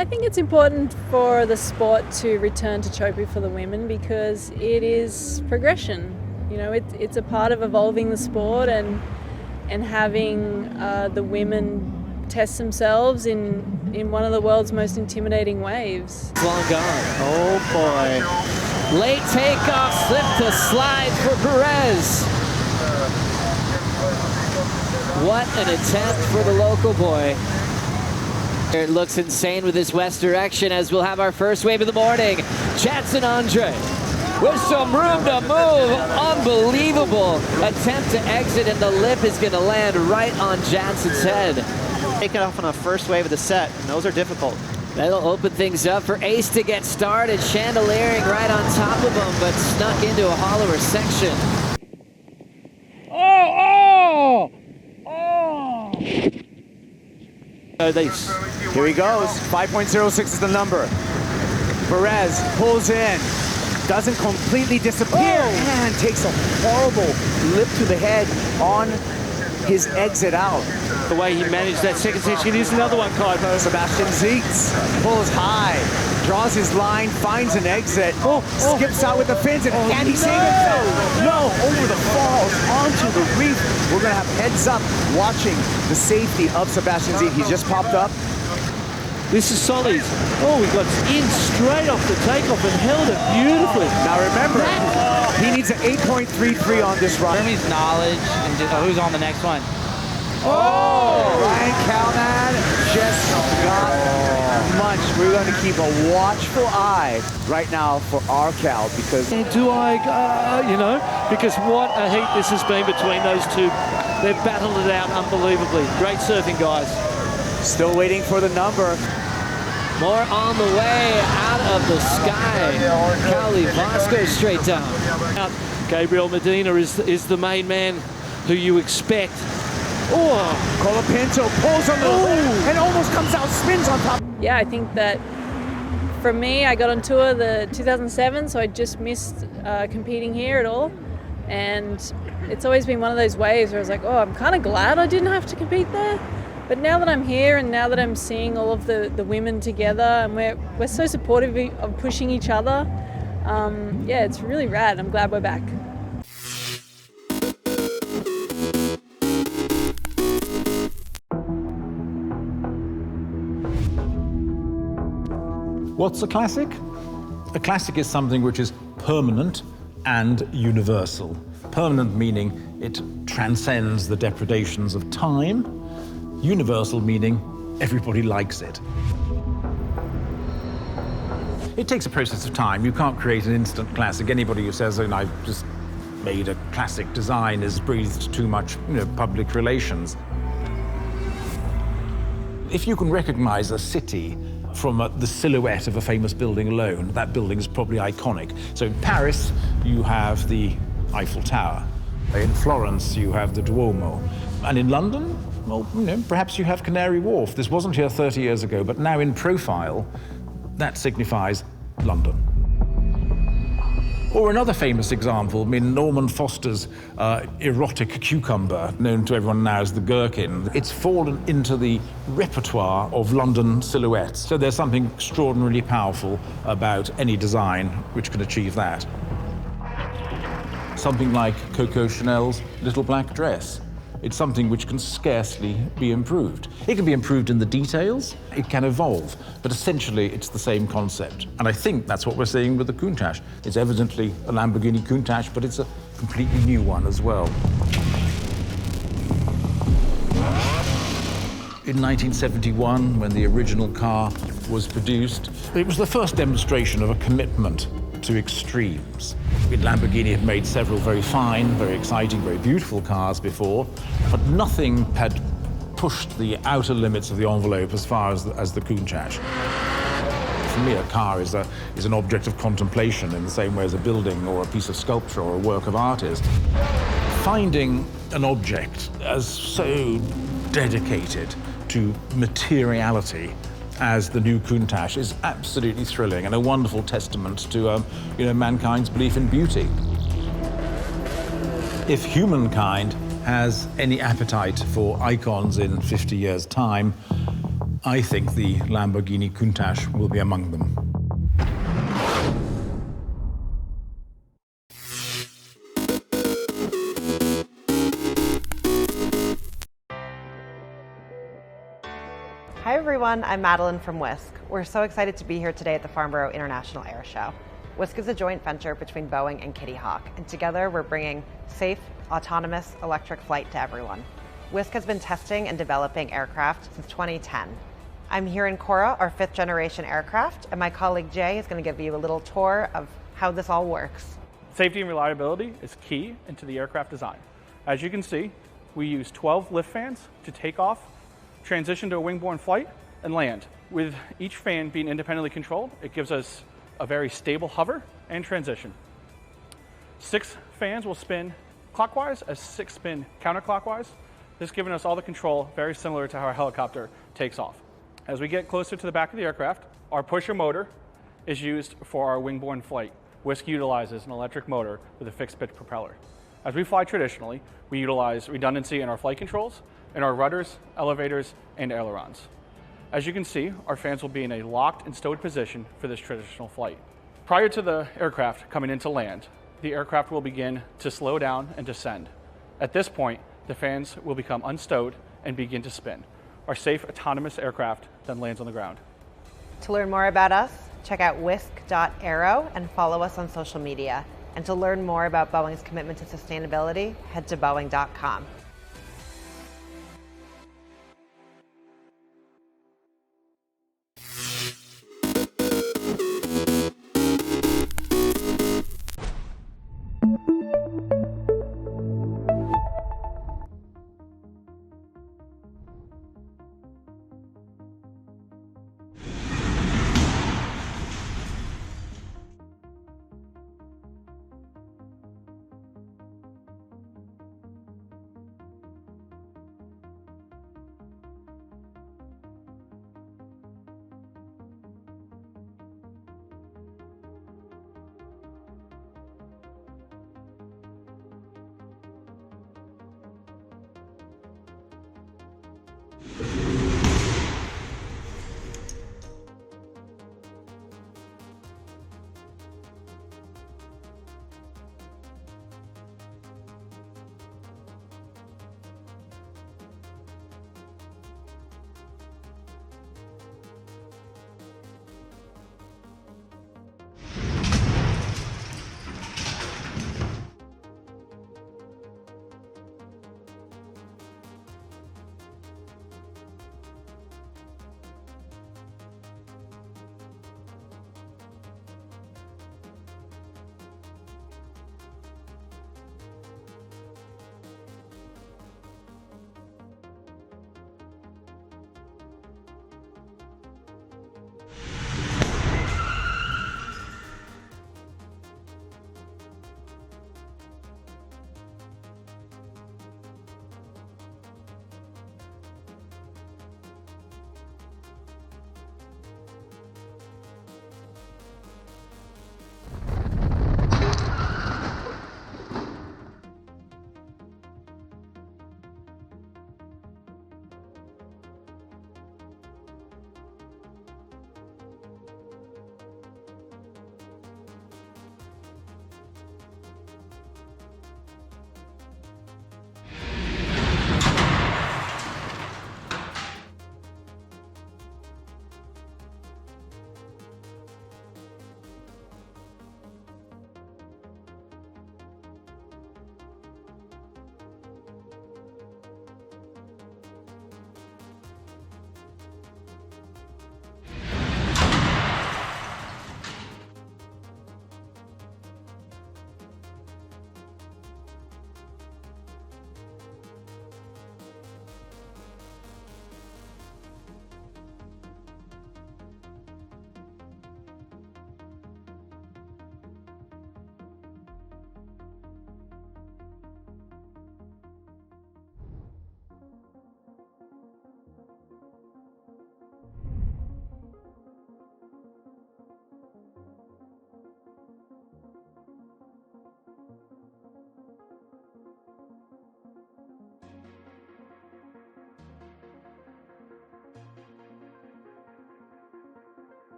I think it's important for the sport to return to Chopu for the women because it is progression. You know, it's a part of evolving the sport and having the women test themselves in in one of the world's most intimidating waves. Long gone. Oh boy. Late takeoff, slip to slide for Perez. What an attempt for the local boy. It looks insane with this west direction as we'll have our first wave of the morning. Jansen Andre with some room to move. Unbelievable attempt to exit, and the lip is going to land right on Jansen's head. Taking off on the first wave of the set, and those are difficult. That'll open things up for Ace to get started. Chandeliering right on top of him, but snuck into a hollower section. Here he goes. 5.06 is the number. Perez pulls in, doesn't completely disappear, and takes a horrible lip to the head on his exit out. The way he managed that second section is another one, Kaipo. Sebastian Zietz pulls high, draws his line, finds an exit, skips out with the fins, and can he save himself? No, over the falls, onto the reef. We're gonna have heads up watching the safety of Sebastian Zietz. He's just popped up. This is Solly's. Oh, he got in straight off the takeoff and held it beautifully. Now remember, he needs an 8.33 on this run. Jeremy's knowledge, and who's on the next one? Ryan Calnan just got munched. We're going to keep a watchful eye right now for our Cal because... Do I, because what a heat this has been between those two. They've battled it out unbelievably. Great surfing, guys. Still waiting for the number. More on the way out of the sky. Cali Vasco straight down. Gabriel Medina is the main man who you expect. Colapinto pulls on the and almost comes out, spins on top. Yeah, I think that for me, I got on tour the 2007, so I just missed competing here at all. And it's always been one of those waves where I was like, I'm kind of glad I didn't have to compete there. But now that I'm here and now that I'm seeing all of the women together and we're so supportive of pushing each other, yeah, it's really rad. I'm glad we're back. What's a classic? A classic is something which is permanent and universal. Permanent meaning it transcends the depredations of time. Universal meaning everybody likes it. It takes a process of time. You can't create an instant classic. Anybody who says, I've just made a classic design has breathed too much public relations. If you can recognize a city from the silhouette of a famous building alone, that building is probably iconic. So in Paris, you have the Eiffel Tower. In Florence, you have the Duomo. And in London, well, perhaps you have Canary Wharf. This wasn't here 30 years ago, but now in profile, that signifies London. Or another famous example, Norman Foster's erotic cucumber, known to everyone now as the gherkin. It's fallen into the repertoire of London silhouettes. So there's something extraordinarily powerful about any design which can achieve that. Something like Coco Chanel's little black dress. It's something which can scarcely be improved. It can be improved in the details, it can evolve, but essentially it's the same concept. And I think that's what we're seeing with the Countach. It's evidently a Lamborghini Countach, but it's a completely new one as well. In 1971, when the original car was produced, it was the first demonstration of a commitment to extremes. Lamborghini had made several very fine, very exciting, very beautiful cars before, but nothing had pushed the outer limits of the envelope as far as the Countach. For me, a car is an object of contemplation in the same way as a building or a piece of sculpture or a work of art is. Finding an object as so dedicated to materiality as the new Countach is absolutely thrilling and a wonderful testament to mankind's belief in beauty. If humankind has any appetite for icons in 50 years' time, I think the Lamborghini Countach will be among them. Hi everyone, I'm Madeline from Wisk. We're so excited to be here today at the Farnborough International Air Show. Wisk is a joint venture between Boeing and Kitty Hawk, and together we're bringing safe, autonomous electric flight to everyone. Wisk has been testing and developing aircraft since 2010. I'm here in Cora, our 5th generation aircraft, and my colleague Jay is going to give you a little tour of how this all works. Safety and reliability is key into the aircraft design. As you can see, we use 12 lift fans to take off, transition to a wing-borne flight, and land. With each fan being independently controlled, it gives us a very stable hover and transition. 6 fans will spin clockwise as 6 spin counterclockwise. This giving us all the control, very similar to how a helicopter takes off. As we get closer to the back of the aircraft, our pusher motor is used for our wing-borne flight. Wisk utilizes an electric motor with a fixed pitch propeller. As we fly traditionally, we utilize redundancy in our flight controls, in our rudders, elevators, and ailerons. As you can see, our fans will be in a locked and stowed position for this traditional flight. Prior to the aircraft coming into land, the aircraft will begin to slow down and descend. At this point, the fans will become unstowed and begin to spin. Our safe, autonomous aircraft then lands on the ground. To learn more about us, check out wisk.aero and follow us on social media. And to learn more about Boeing's commitment to sustainability, head to boeing.com.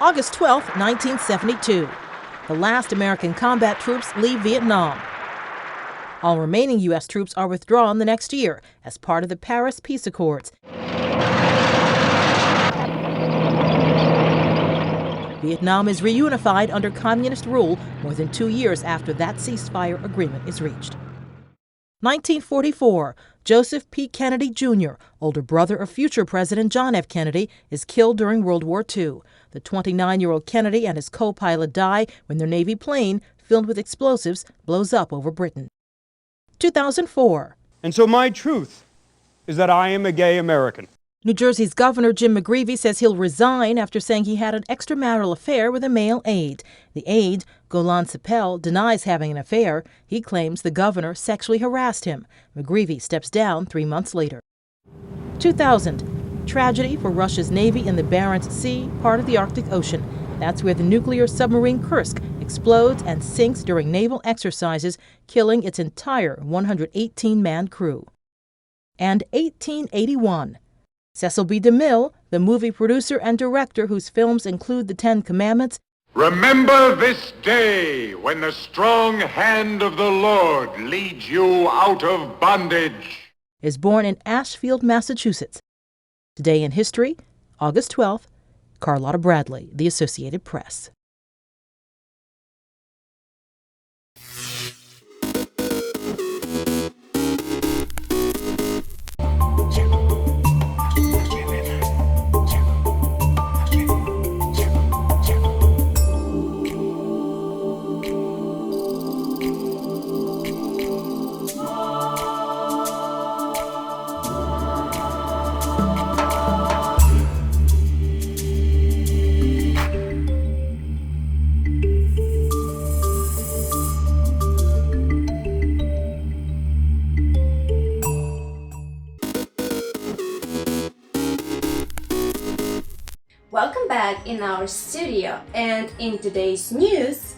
August 12, 1972. The last American combat troops leave Vietnam. All remaining U.S. troops are withdrawn the next year as part of the Paris Peace Accords. Vietnam is reunified under communist rule more than 2 years after that ceasefire agreement is reached. 1944, Joseph P. Kennedy Jr., older brother of future President John F. Kennedy, is killed during World War II. The 29-year-old Kennedy and his co-pilot die when their Navy plane, filled with explosives, blows up over Britain. 2004. And so my truth is that I am a gay American. New Jersey's Governor Jim McGreevey says he'll resign after saying he had an extramarital affair with a male aide. The aide, Golan Sapel, denies having an affair. He claims the governor sexually harassed him. McGreevey steps down 3 months later. 2000. Tragedy for Russia's Navy in the Barents Sea, part of the Arctic Ocean. That's where the nuclear submarine Kursk explodes and sinks during naval exercises, killing its entire 118-man crew. And 1881. Cecil B. DeMille, the movie producer and director whose films include The Ten Commandments. Remember this day when the strong hand of the Lord leads you out of bondage. Is born in Ashfield, Massachusetts. Today in History, August 12th, Carlotta Bradley, The Associated Press. Welcome back in our studio, and in today's news,